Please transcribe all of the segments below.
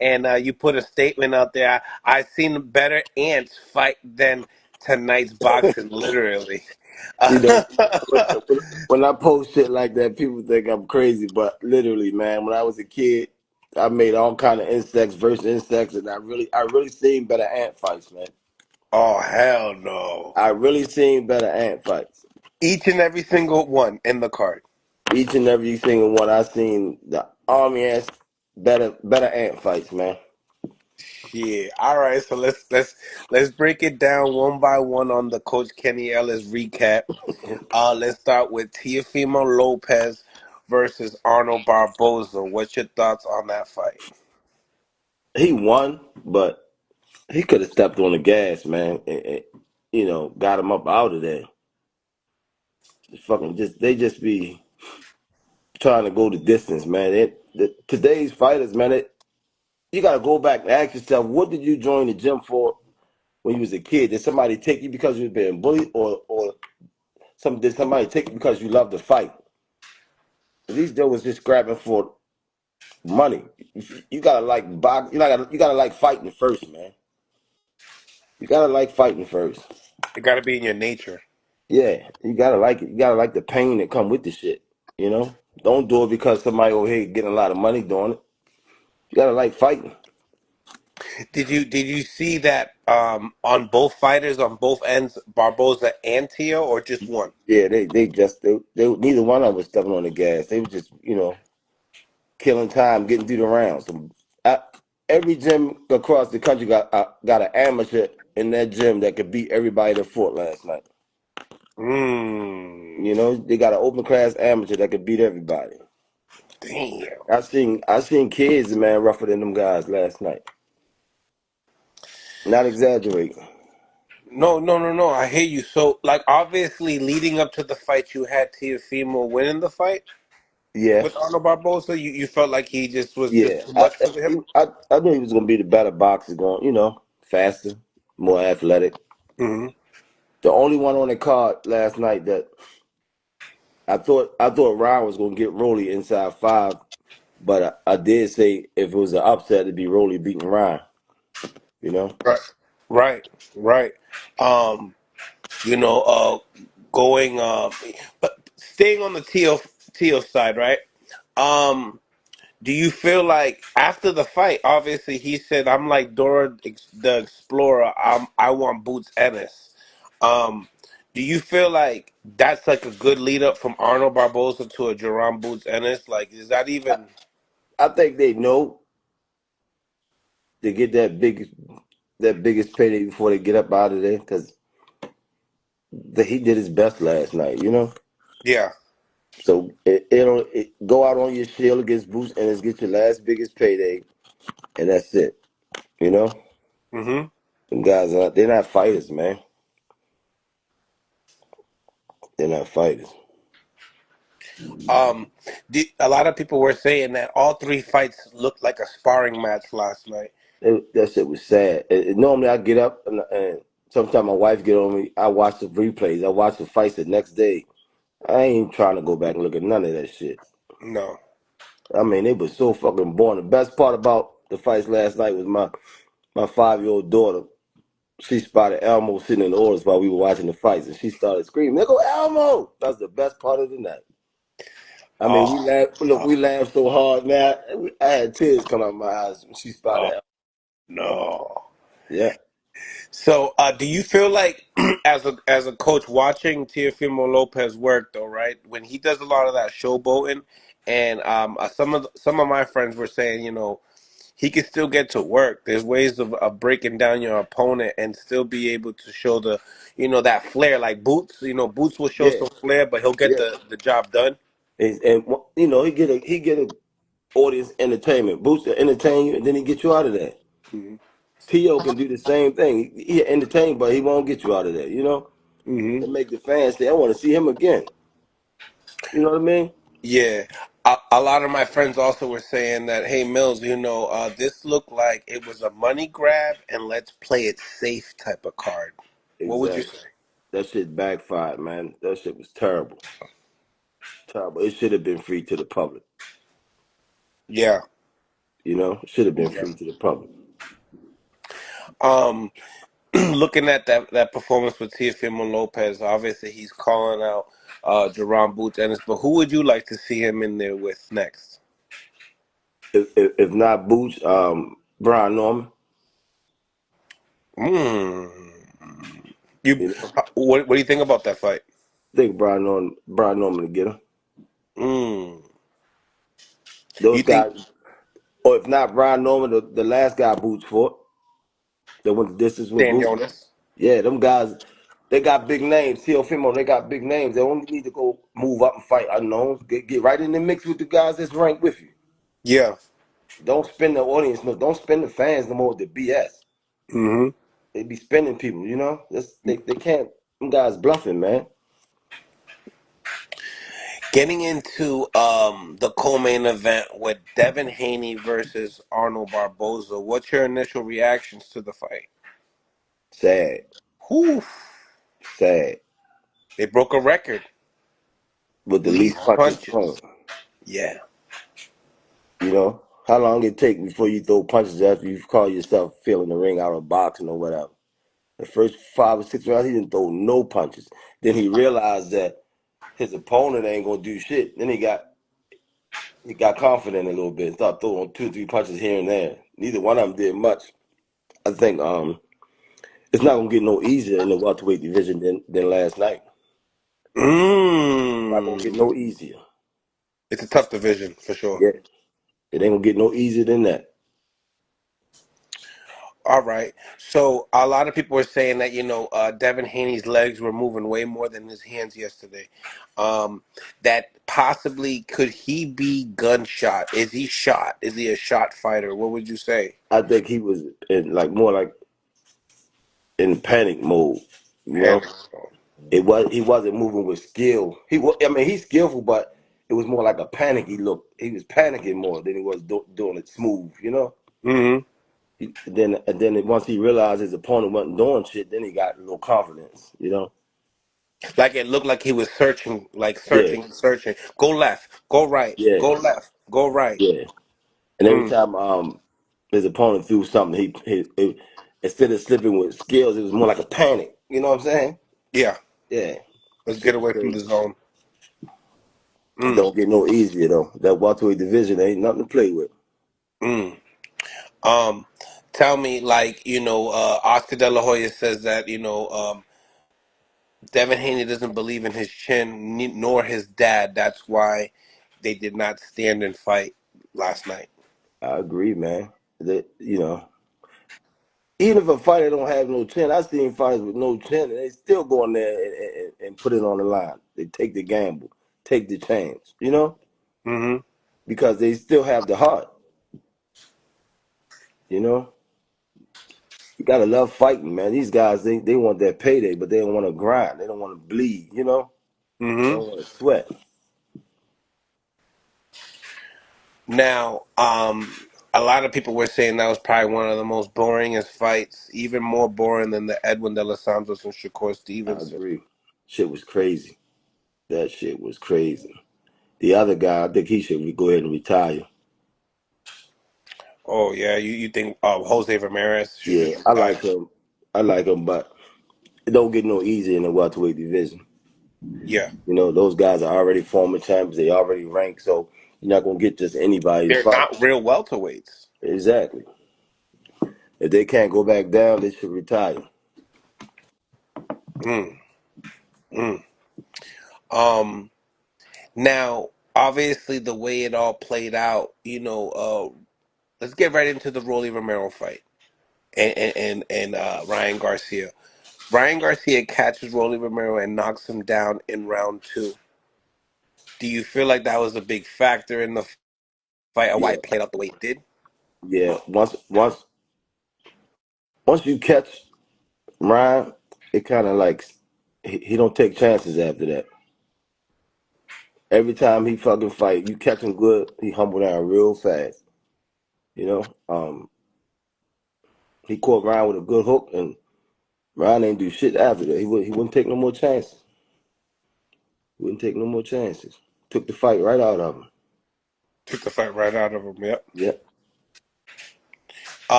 and you put a statement out there. I've seen better ants fight than tonight's boxing, literally. You know, when, when I post shit like that, people think I'm crazy, but literally, man, when I was a kid, I made all kind of insects versus insects, and I really seen better ant fights, man. Oh hell no! I really seen better ant fights. Each and every single one in the card. Each and every single one, I seen the army ants better ant fights, man. Yeah. All right. So let's break it down one by one on the Coach Kenny Ellis recap. Let's start with Teofimo Lopez versus Arnold Barbosa. What's your thoughts on that fight? He won, but he could have stepped on the gas, man. Got him up out of there. Fucking they just be trying to go the distance, man. Today's fighters, man, you got to go back and ask yourself, what did you join the gym for when you was a kid? Did somebody take you because you were being bullied, or did somebody take you because you loved to fight? These dudes was just grabbing for money. You gotta like box. You gotta like fighting first, man. You gotta like fighting first. It got to be in your nature. Yeah, you gotta like it. You gotta like the pain that come with the shit. You know, don't do it because somebody over here getting a lot of money doing it. You gotta like fighting. Did you see that on both fighters on both ends, Barbosa and Teo, or just one? Yeah, they neither one of them was stepping on the gas. They was just killing time, getting through the rounds. I, every gym across the country got an amateur in that gym that could beat everybody that fought last night. Mmm. They got an open class amateur that could beat everybody. Damn. I seen kids, man, rougher than them guys last night. Not exaggerating. No, no, no, no. I hear you. So, like, obviously, leading up to the fight, you had Teofimo winning the fight Yeah, with Arnold Barbosa. You felt like he just was just yeah. too I much for him. I knew he was gonna be the better boxer, going, faster, more athletic. Hmm. The only one on the card last night that I thought Ryan was gonna get Rolly inside five, but I did say if it was an upset, it'd be Rolly beating Ryan. You know? Right, right, right. Um, you know, going, but staying on the Teo side, right? Um, Do you feel like after the fight, obviously he said, "I'm like Dora the Explorer. I want Boots Ennis." Um, do you feel like that's like a good lead up from Arnold Barbosa to a Jerome Boots Ennis? Like, is that I, even? I think they know to get that biggest payday before they get up out of there because he did his best last night. Yeah. So go out on your shield against Bruce Ennis, get your last biggest payday, and that's it. You know, Hmm. them guys they're not fighters, man. They're not fighters. A lot of people were saying that all three fights looked like a sparring match last night. That shit was sad. Normally I get up and sometimes my wife get on me. I watch the replays. I watch the fights the next day. I ain't trying to go back and look at none of that shit. No. I mean, it was so fucking boring. The best part about the fights last night was my 5-year-old daughter. She spotted Elmo sitting in the audience while we were watching the fights, and she started screaming, "There go Elmo!" That's the best part of the night. I mean, we Oh, laughed. Look, no. we laughed so hard, man. I had tears come out of my eyes when she spotted Oh, Elmo. no. Yeah. So, do you feel like, as a coach, watching Teofimo Lopez work though, right? When he does a lot of that showboating, and some of my friends were saying, he can still get to work. There's ways of breaking down your opponent and still be able to show that flair. Like Boots, Boots will show Yeah. some flair, but he'll get Yeah. the job done. And he get a audience entertainment, boost to entertain you, and then he get you out of there. Hmm. T.O. can do the same thing. He entertain, but he won't get you out of there. Hmm. And make the fans say, "I want to see him again." You know what I mean? Yeah, a lot of my friends also were saying that, hey, Mills, this looked like it was a money grab and let's play it safe type of card. What would you Exactly. say? That shit backfired, man. That shit was terrible. Terrible. It should have been free to the public. Yeah. You know, it should have been Yeah. free to the public. Um, looking at that performance with Teofimo Lopez, obviously he's calling out Jerron Boots Ennis, but who would you like to see him in there with next? If not Boots, Brian Norman. Mm. You, You know, what do you think about that fight? I think Brian Norman to get him. Mm. Those You think guys, or if not Brian Norman, the last guy Boots fought that went the distance with Dan Boots. Jonas? Yeah, them guys, they got big names. Teofimo, they got big names. They only need to go move up and fight unknowns. Get right in the mix with the guys that's ranked with you. Yeah. Don't spend the audience, no. Don't spend the fans no more with the BS. Hmm. They be spending people, you know. They can't. Them guys bluffing, man. Getting into the co-main event with Devin Haney versus Arnold Barbosa. What's your initial reactions to the fight? Sad, Whew. sad. They broke a record. With the Least least punches thrown. punches. Yeah. You know how long it take before you throw punches after you call yourself feeling the ring out of boxing or whatever. The first 5 or 6 rounds, he didn't throw no punches. Then he realized that his opponent ain't gonna do shit. Then he got confident a little bit and started throwing 2 or 3 punches here and there. Neither one of them did much. I think it's not gonna get no easier in the welterweight division than last night. It's not gonna get Mm. no easier. It's a tough division for sure. Yeah, it ain't gonna get no easier than that. All right. So a lot of people were saying that Devin Haney's legs were moving way more than his hands yesterday. That possibly could he be gunshot? Is he shot? Is he a shot fighter? What would you say? I think he was in more like in panic mode. You know, Panic. he wasn't moving with skill. I mean, he's skillful, but it was more like a panicky look. He was panicking more than he was doing it smooth. You know. Hmm. And then once he realized his opponent wasn't doing shit, then he got a little confidence. You know. Like it looked like he was searching, like Yeah, searching, searching. Go left, go right, yeah, go left, go right. yeah. And every Mm. time his opponent threw something, instead of slipping with skills, it was more like a panic. You know what I'm saying? Yeah, Yeah. let's get Shit was away from the crazy. zone. It Mm. don't get no easier though. That welterweight division ain't nothing to play with. Mm. Um, Tell me, like Oscar De La Hoya says that Devin Haney doesn't believe in his chin, nor his dad. That's why they did not stand and fight last night. I agree, man. That even if a fighter don't have no chin, I seen fighters with no chin, and they still go in there and put it on the line. They take the gamble, take the chance, Hmm. because they still have the heart. You know, you gotta love fighting, man. These guys, they want that payday, but they don't want to grind. They don't want to bleed. They Hmm. don't want to sweat. Now, a lot of people were saying that was probably one of the most boringest fights, even more boring than the Edwin De Los Santos and Shakur I Stevenson. agree. Shit was crazy. That shit was crazy. The other guy, I think he should go ahead and retire. Oh yeah, you think Jose Ramirez should Yeah, just I retire? like him. I like him, but it don't get no easier in the welterweight division. Yeah, Those guys are already former champions. They already ranked, so you're not gonna get just anybody to they're fight. not real welterweights. Exactly. If they can't go back down, they should retire. Mm, mm. Um, Now, obviously, the way it all played out, let's get right into the Rolly Romero fight and Ryan Garcia. Ryan Garcia catches Rolly Romero and knocks him down in round two. Do you feel like that was a big factor in the fight, or why Yeah, it played out the way it did? yeah. Once you catch Ryan, it kind of like he don't take chances after that. Every time he fucking fight, you catch him good, he humble down real fast. He caught Ryan with a good hook, and Ryan ain't do shit after that. He wouldn't take no more chances. Wouldn't take no more chances. Took the fight right out of him. Took the fight right out of him. Yep. Yep.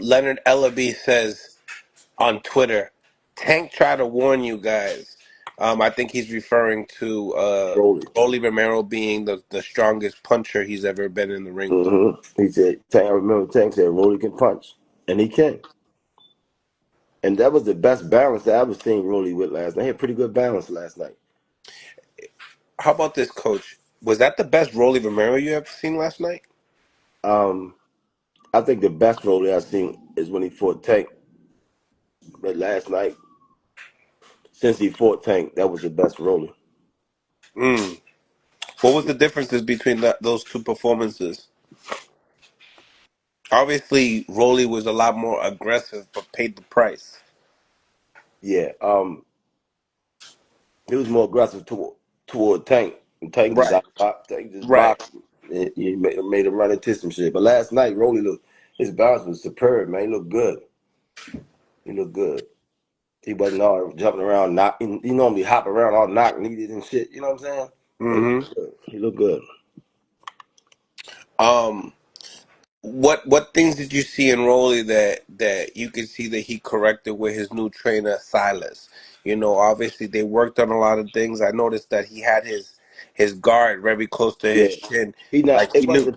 Leonard Ellaby says on Twitter, Tank tried to warn you guys. I think he's referring to Rolly. Rolly Romero being the strongest puncher he's ever been in the ring with. He said, Tank, I remember Tank said Rolly can punch. And he can. And that was the best balance that I was seeing Rolly with last night. He had pretty good balance last night. How about this, Coach? Was that the best Rolly Romero you ever seen last night? Um, I think the best Rolly I've seen is when he fought Tank. But last night, since he fought Tank, that was the best Rolly. Mm. What was the differences between those two performances? Obviously, Rolly was a lot more aggressive, but paid the price. Yeah, he was more aggressive toward Tank. And Tank just Right, Tank just right. boxed him. He made him run into some shit. But last night, Rolly looked his balance was superb, man. He looked good. He looked good. He wasn't all jumping around, knocking. He normally hop around all knock kneed and shit. You know what I'm saying? But he hmm looked good. He looked good. Um, what things did you see in Rolly that you could see that he corrected with his new trainer Silas? You know, obviously they worked on a lot of things. I noticed that he had his guard very close to Yeah, his chin, he not. like he knew.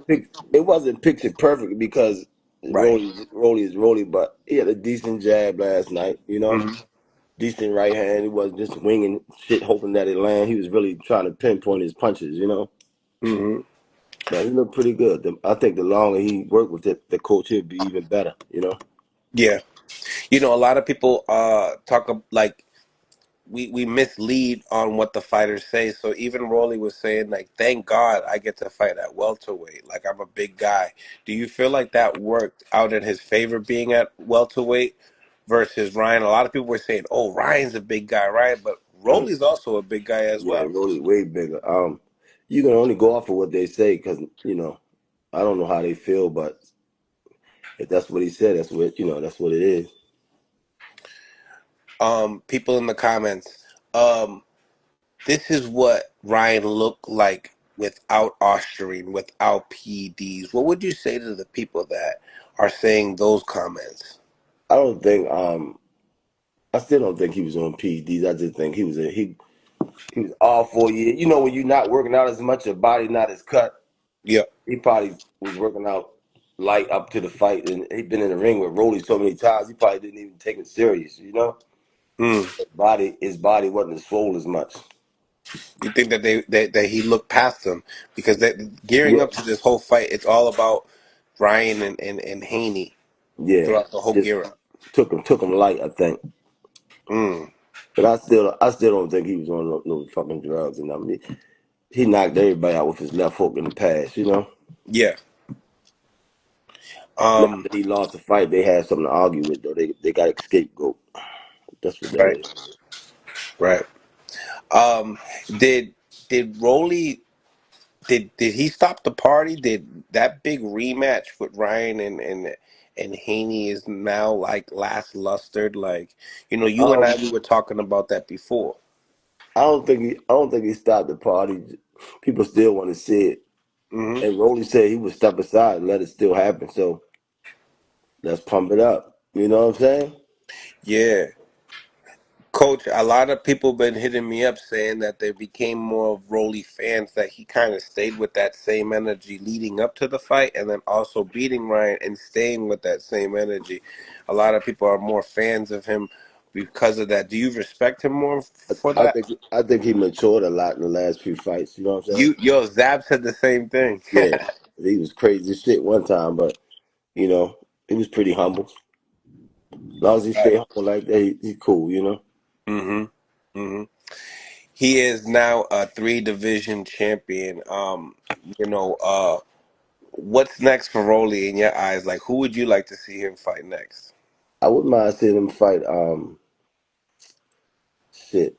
It wasn't picture perfect because Right. Rolly is Rolly, but he had a decent jab last night. You know, hmm decent right hand. He wasn't just winging shit, hoping that it land. He was really trying to pinpoint his punches. You know, hmm but he looked pretty good. I think the longer he worked with the coach, he'd be even better. You know. Yeah. You know, a lot of people like we mislead on what the fighters say. So even Rolly was saying like, "Thank God I get to fight at welterweight. Like I'm a big guy." Do you feel like that worked out in his favor being at welterweight versus Ryan? A lot of people were saying, "Oh, Ryan's a big guy, right?" But Rolly's also a big guy as Yeah, well. Rolly way bigger. You can only go off of what they say because I don't know how they feel, but if that's what he said, that's what it is. People in the comments, um, this is what Ryan looked like without Osterine, without PEDs. What would you say to the people that are saying those comments? I don't think I still don't think he was on PEDs. I just think he was all 4 years. You know, when you're not working out as much, your body not as cut. Yeah. He probably was working out light up to the fight, and he'd been in the ring with Rolly so many times. He probably didn't even take it serious. You know, Mm. his body wasn't as swole as much. You think that that he looked past them because that gearing Yeah, up to this whole fight, it's all about Ryan and Haney yeah. throughout the whole Just gear up. took him light, I think. Mm. But I still don't think he was on no fucking drugs. And I mean, he knocked everybody out with his left hook in the past. You know. Yeah. Now Um. that he lost the fight, they had something to argue with though. They got a scapegoat. That's what that Right. is. Right. Um. Did did Rolly did he stop the party? Did that big rematch with Ryan and Haney is now like last lustered? Like, you know, you and I, Um, we were talking about that before. I don't think he stopped the party. People still want to see it. Hmm And Rolly said he would step aside and let it still happen. So let's pump it up. You know what I'm saying? Yeah. Coach, a lot of people been hitting me up saying that they became more of Rolly fans, that he kind of stayed with that same energy leading up to the fight and then also beating Ryan and staying with that same energy. A lot of people are more fans of him because of that. Do you respect him more for I that? think I think he matured a lot in the last few fights. You know what I'm saying? Zab said the same thing. Yeah, he was crazy as shit one time, but he was pretty humble. As long as he stay Right. humble like that, he cool. You know. hmm hmm He is now a three division champion. You know, what's next for Rolly in your eyes? Like, who would you like to see him fight next? I wouldn't mind seeing him fight. Shit,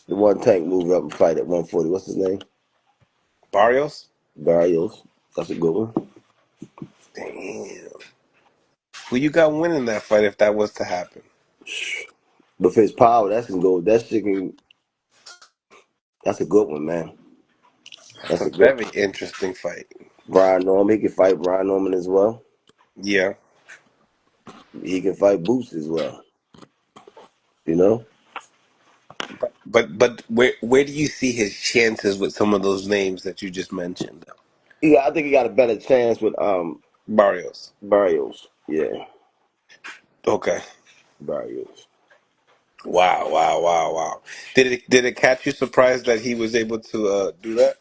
the one Tank move up and fight at 140. What's his name? Barrios? Barrios. That's a good one. Damn. Who you got winning that fight if that was to happen? But for his power, that's can go. That shit can. That's a good one, man. That's That's a a good very interesting fight. Brian Norman. He can fight Brian Norman as well. Yeah. he can fight Boots as well. You know. But where do you see his chances with some of those names that you just mentioned, though? Yeah, I think he got a better chance with Barrios. Barrios. Yeah, Okay. Barrios. Wow, wow, wow, wow. Did it catch you surprised that he was able to do that?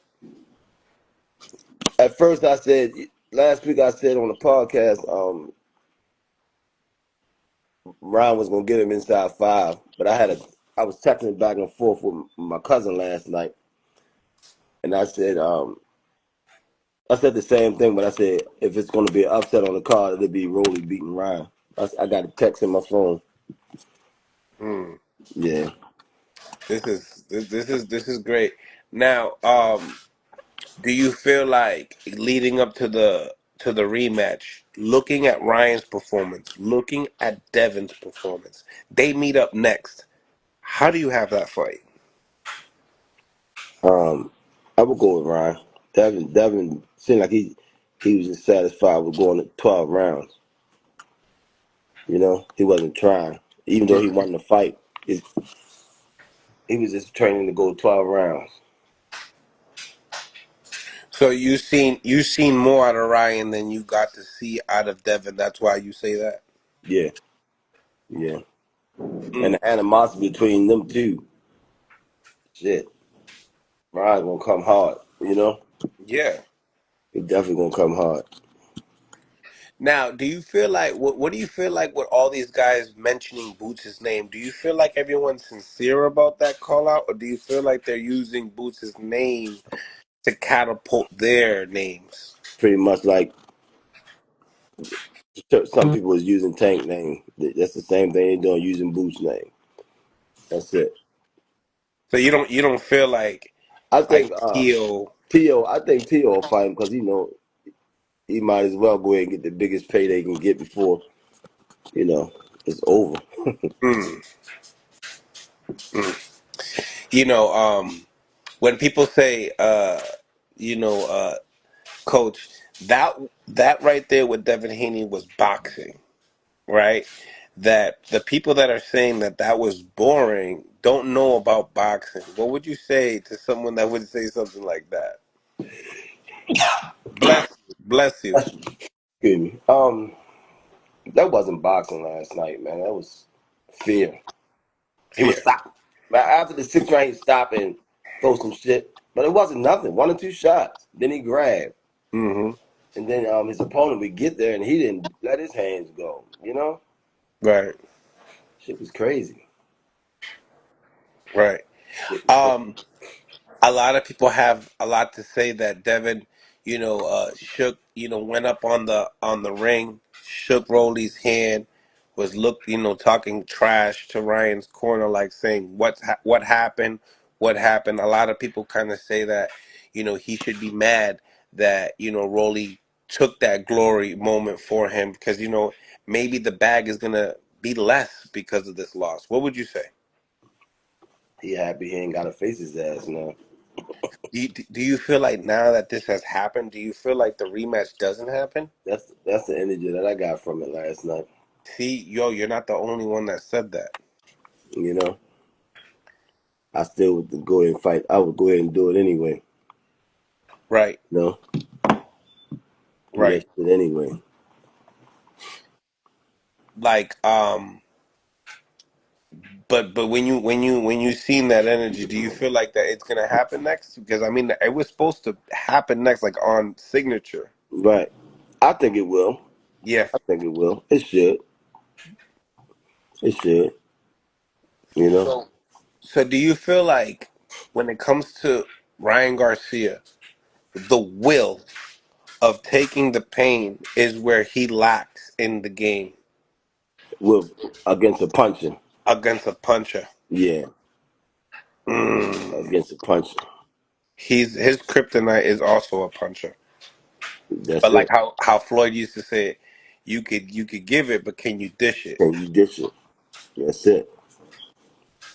At first, I said last week I said on the podcast, Ryan was gonna get him inside 5, but I was texting back and forth with my cousin last night, and I said the same thing, but I said if it's gonna be an upset on the card, it'll be Rolly beating Ryan. I got a text in my phone. Hmm. Yeah. This is great. Now, do you feel like leading up to the rematch, looking at Ryan's performance, looking at Devin's performance, they meet up next. How do you have that fight? Um, I would go with Ryan. Devin seemed like he was just satisfied with going to 12 rounds. You know, he wasn't trying, even though he Mhm. won the fight. He was just training to go 12 rounds. So you seen more out of Ryan than you got to see out of Devin. That's why you say that. Yeah, yeah. And Mm. the animosity between them two, shit, Ryan's gonna come hard. You know, Yeah. he definitely gonna come hard. Now, do you feel like what do you feel like with all these guys mentioning Boots' name? Do you feel like everyone's sincere about that call out, or do you feel like they're using Boots' name to catapult their names? Pretty much like some people is using Tank name. That's the same thing they doing using Boots name. That's it. So you don't feel like I like think Tio. Tio will fight him because he might as well go ahead and get the biggest pay they can get before you know it's over. Mm, mm. You know, when people say, Coach, that that right there with Devin Haney was boxing, right? That the people that are saying that that was boring don't know about boxing. What would you say to someone that would say something like that? Bless you, bless you. Excuse me. That wasn't boxing last night, man. That was fear. He was Fear. stopped. After the 6th round, he stopped and throw some shit, but it wasn't nothing. 1 or 2 shots. Then he grabbed, Hmm. and then his opponent would get there, and he didn't let his hands go. You know, Right, shit was crazy. right. Shit was crazy. Um, a lot of people have a lot to say that Devin, shook, went up on the ring, shook Rolly's hand, was talking trash to Ryan's corner, like saying what happened, what happened. A lot of people kind of say that, he should be mad that Rolly took that glory moment for him because maybe the bag is gonna be less because of this loss. What would you say? He happy he ain't got to face his ass now. Do you feel like now that this has happened, do you feel like the rematch doesn't happen? That's the energy that I got from it last night. See, you're not the only one that said that. You know, I still would go ahead and fight. I would go ahead and do it anyway. Right, You know, do right. that shit anyway. Like, but when you seen that energy, do you feel like that it's gonna happen next? Because I mean, it was supposed to happen next, like on signature. Right. I think it will. Yeah. I think it will. It should. It should. You know. So, so do you feel like when it comes to Ryan Garcia, the will of taking the pain is where he lacks in the game With against a puncher. against a puncher? Yeah. Mm. Against a puncher. His kryptonite is also a puncher. That's But like it. how Floyd used to say, you could give it, but can you dish it? Can you dish it? That's it.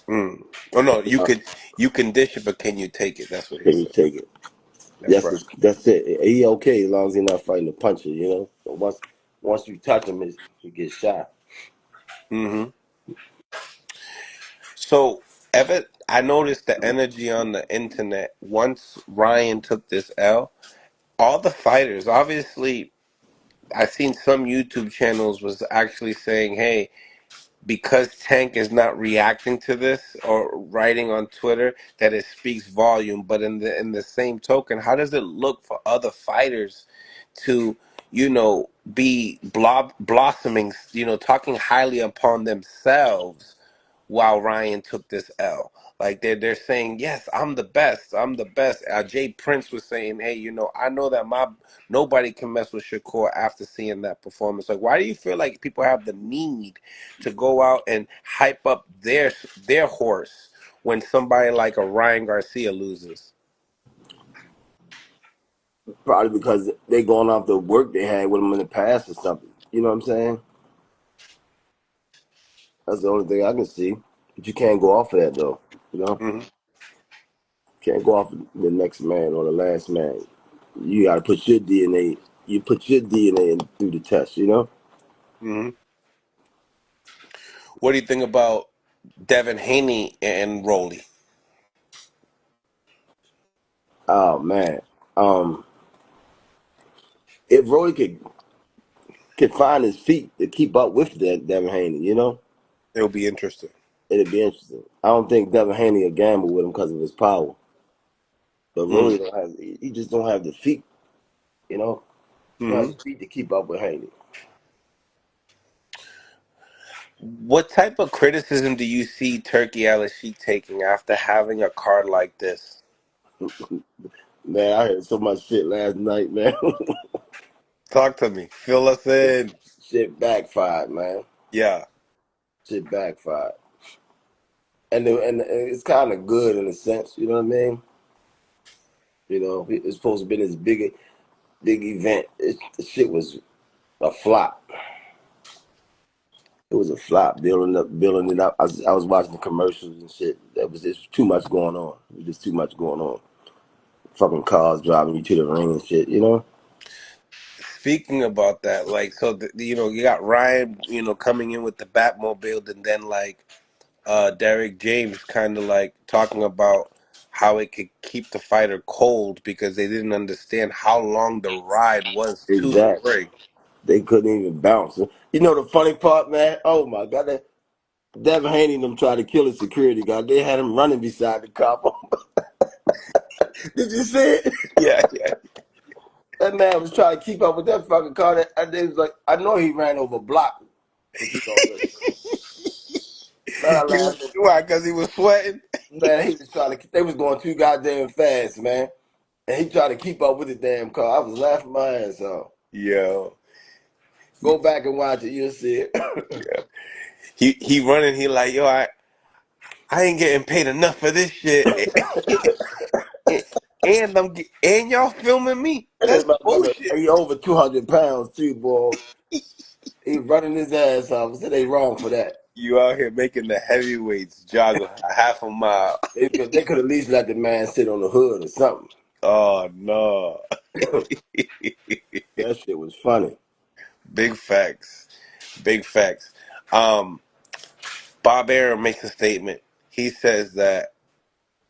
Mm. Oh no, you Uh, could you can dish it, but can you take it? That's what he Can you said. take it? That's right. That's it. He okay as long as he's not fighting a puncher, you know. But once you touch him, he gets shot. Hmm. So, Evan, I noticed the energy on the internet once Ryan took this L. All the fighters, obviously, I seen some YouTube channels was actually saying, "Hey, because Tank is not reacting to this or writing on Twitter, that it speaks volume." But in the same token, how does it look for other fighters to, be blossoming, talking highly upon themselves while Ryan took this L? Like they're saying, yes, I'm the best. I'm the best. Jay Prince was saying, hey, I know that my nobody can mess with Shakur after seeing that performance. Like, why do you feel like people have the need to go out and hype up their horse when somebody like a Ryan Garcia loses? Probably because they going off the work they had with him in the past or something. You know what I'm saying? That's the only thing I can see. But you can't go off of that though. You know, Hmm. can't go off of the next man or the last man. You got to put your DNA. You put your DNA in through the test. You know. Hmm. What do you think about Devin Haney and Rolly? Oh man. Um, if Roy could find his feet to keep up with that Devin Haney, you know, It'll be interesting. it'd be interesting. I don't think Devin Haney will gamble with him because of his power, but Roy Mm-hmm. don't have. He just don't have the feet. You know, he don't have Mm-hmm. the feet to keep up with Haney. What type of criticism do you see Turkey Ellis taking after having a card like this? Man, I heard so much shit last night, man. Talk to me. Fill us in. Shit backfired, man. Yeah. Shit backfired, and it's kind of good in a sense. You know what I mean? You know, it's supposed to be this big event. The shit was a flop. It was a flop, building it up. I was watching the commercials and shit. It's too much going on. It was just too much going on. Fucking cars driving you to the ring and shit. You know? Speaking about that, like, so you got Ryan, coming in with the Batmobile, and then like Derek James kind of like talking about how it could keep the fighter cold because they didn't understand how long the ride was to the Exactly. ring. They couldn't even bounce. You know the funny part, man? Oh my god, that Devin Haney and them tried to kill his security guard. They had him running beside the cop. Did you see it? Yeah, yeah. That man was trying to keep up with that fucking car. And they was like, I know he ran over a block, but man, I laughed. Why? Because he was sweating. Man, he was trying to. They was going too goddamn fast, man. And he tried to keep up with the damn car. I was laughing my ass off. Yo, Go back and watch it. You'll see it. yeah. He running. He like, yo, I ain't getting paid enough for this shit. And y'all filming me. That That's motherfucker, bullshit. he over 200 pounds too, boy. He running his ass off. Said they wrong for that. You out here making the heavyweights jog a half a mile. They could at least let the man sit on the hood or something. Oh no. That shit was funny. Big facts. Big facts. Um, Bob Arum makes a statement. He says that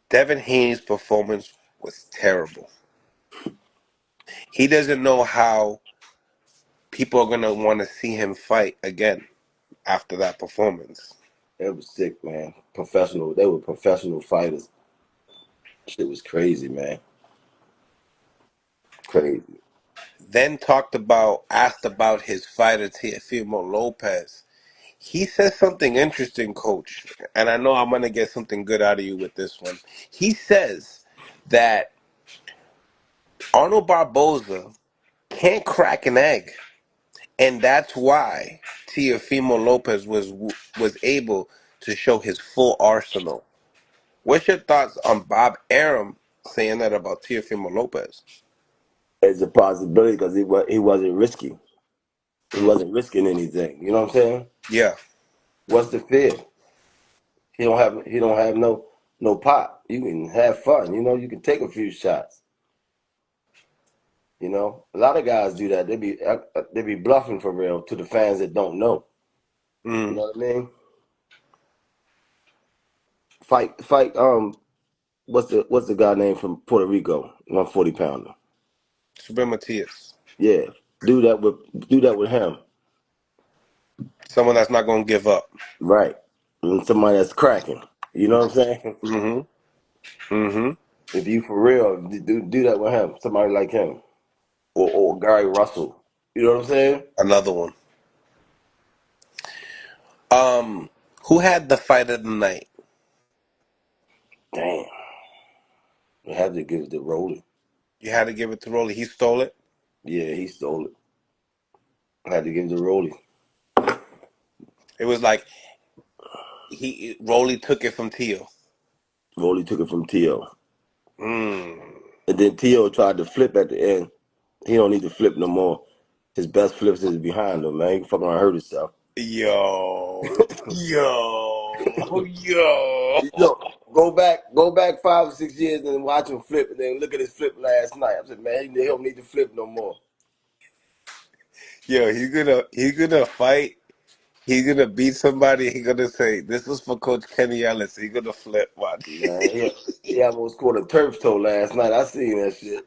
Devin Haney's performance was terrible. He doesn't know how people are gonna want to see him fight again after that performance. That was sick, man. Professional. They were professional fighters. Shit was crazy, man. Crazy. Then asked about his fighter Teofimo Lopez. He says something interesting, Coach, and I know I'm gonna get something good out of you with this one. He says that Arnold Barboza can't crack an egg, and that's why Teofimo Lopez was able to show his full arsenal. What's your thoughts on Bob Arum saying that about Teofimo Lopez? It's a possibility because he wasn't risky. He Mm. wasn't risking anything. You know what I'm saying? Yeah. What's the fear? He don't have no pop. You can have fun. You know, you can take a few shots. You know, a lot of guys do that. They be bluffing for real to the fans that don't know. You Mm. know what I mean? Fight. What's the guy name from Puerto Rico? 140 pounder. Super Matias. Yeah, do that with him. Someone that's not gonna give up. Right. And somebody that's cracking. You know what I'm saying? Mm-hmm. Mm-hmm. If you for real, do that with him. Somebody like him. Or Gary Russell. You know what I'm saying? Another one. Um, who had the fight of the night? Damn. You have to give it to Rolly. You had to give it to Rolly. He stole it. Yeah, he stole it. I had to give it to Rolly. It was like Rolly took it from Tio. Rolly took it from Tio. Mm. And then Tio tried to flip at the end. He don't need to flip no more. His best flips is behind him, man. He fucking hurt himself. Yo, yo. Look, go back 5 or 6 years and watch him flip, and then look at his flip last night. I said, man, he don't need to flip no more. Yo, he's gonna fight. He's gonna beat somebody. He's gonna say, "This was for Coach Kenny Ellis." He's gonna flip, man. Man, he almost scored a turf toe last night. I seen that shit.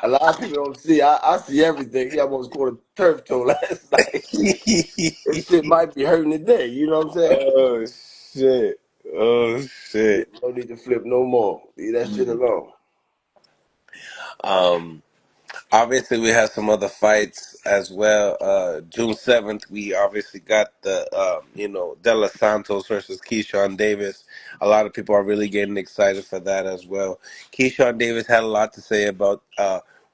A lot of people don't see. I see everything. He almost scored a turf toe last night. This shit might be hurting today. You know what I'm saying? Oh shit! Oh You shit! don't need to flip no more. Leave that shit alone. Um. Obviously, we have some other fights as well. June 7th, we obviously got the, De Los Santos versus Keyshawn Davis. A lot of people are really getting excited for that as well. Keyshawn Davis had a lot to say about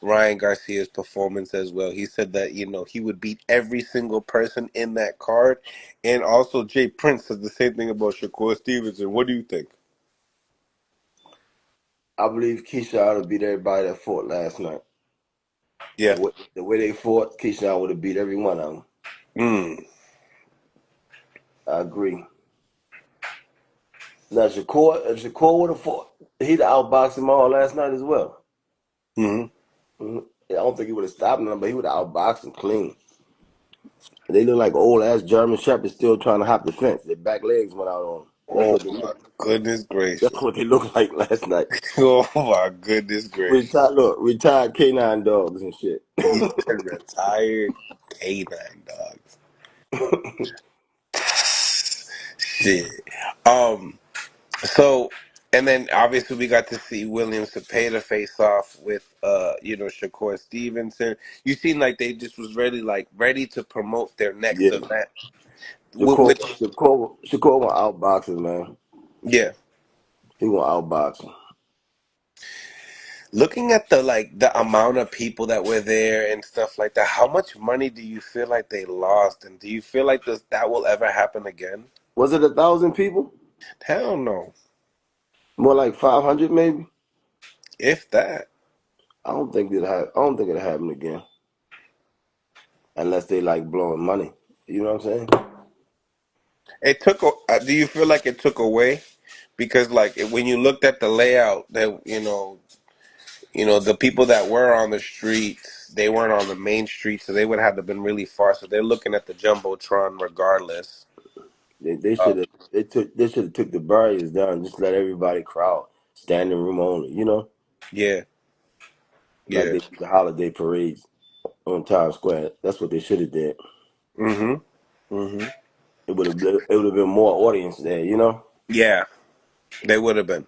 Ryan Garcia's performance as well. He said that, he would beat every single person in that card. And also, Jay Prince said the same thing about Shakur Stevenson. What do you think? I believe Keyshawn would beat everybody that fought last night. Yeah. The way they fought, Keyshawn would have beat every one of them. Mm. I agree. Now, if Shakur would have fought, he'd outboxed them all last night as well. Mm-hmm. I don't think he would have stopped them, but he would have outboxed them clean. They look like old ass German shepherds still trying to hop the fence. Their back legs went out on them. That's Oh, what they my look. goodness That's gracious. what they looked like last night. Oh my goodness gracious. Retired canine dogs and shit. He said retired canine dogs. Shit. Um, so and then obviously we got to see William Cepeda face off with Shakur Stevenson. You seem like they just was ready to promote their next Yeah, event. Shakur, With Shakur went outbox him, man. yeah. He went outbox him. Looking at the amount of people that were there and stuff like that, how much money do you feel like they lost, and do you feel like that will ever happen again? Was it 1,000 people? Hell no. More like 500, maybe. If that. I don't think it'll happen again unless they like blowing money. You know what I'm saying? It took. Do you feel like it took away? Because when you looked at the layout, that the people that were on the streets, they weren't on the main street, so they would have to been really far. So they're looking at the jumbotron regardless. They Uh, should have took the barriers down, and just let everybody crowd, standing room only. yeah, Like yeah. they do the holiday parades on Times Square. That's what they should have did. Mhm. Mhm. It would have been more audience there. Yeah, they would have been.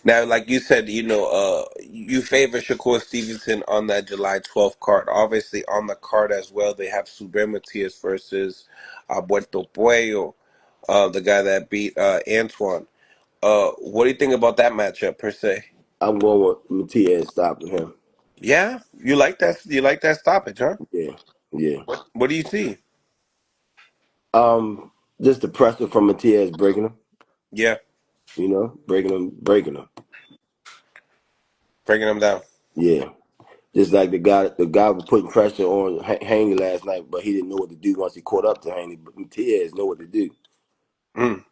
Now, like you said, you favor Shakur Stevenson on that July 12th card. Obviously, on the card as well, they have Suber Matias versus Puerto Puello, the guy that beat Antoine. What do you think about that matchup per se? I'm going with Matias stopping him. Yeah, you like that? You like that stoppage, huh? Yeah, yeah. What do you see? Just the pressure from Matias breaking him. Yeah, Breaking him. breaking them down. Yeah. Just like the guy was putting pressure on Haney last night, but he didn't know what to do once he caught up to Haney. But Matias know what to do. Mm.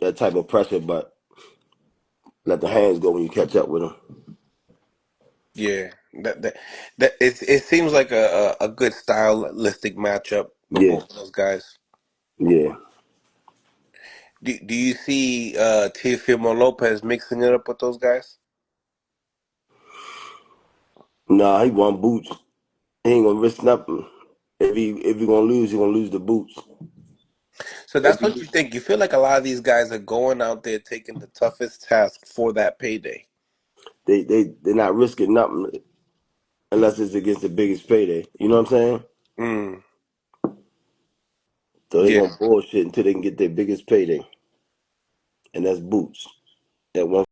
That type of pressure, but let the hands go when you catch up with him. Yeah, it seems like a good stylistic matchup for Yeah, both of those guys. yeah. Do you see Teofimo Lopez mixing it up with those guys? Nah, he want boots. He ain't gonna risk nothing. If he gonna lose, he gonna lose the boots. So If that's he what you think. You feel like a lot of these guys are going out there taking the toughest task for that payday. they're not risking nothing unless it's against the biggest payday. You know what I'm saying? Mm, So they yeah. gonna bullshit until they can get their biggest payday, and that's boots at one.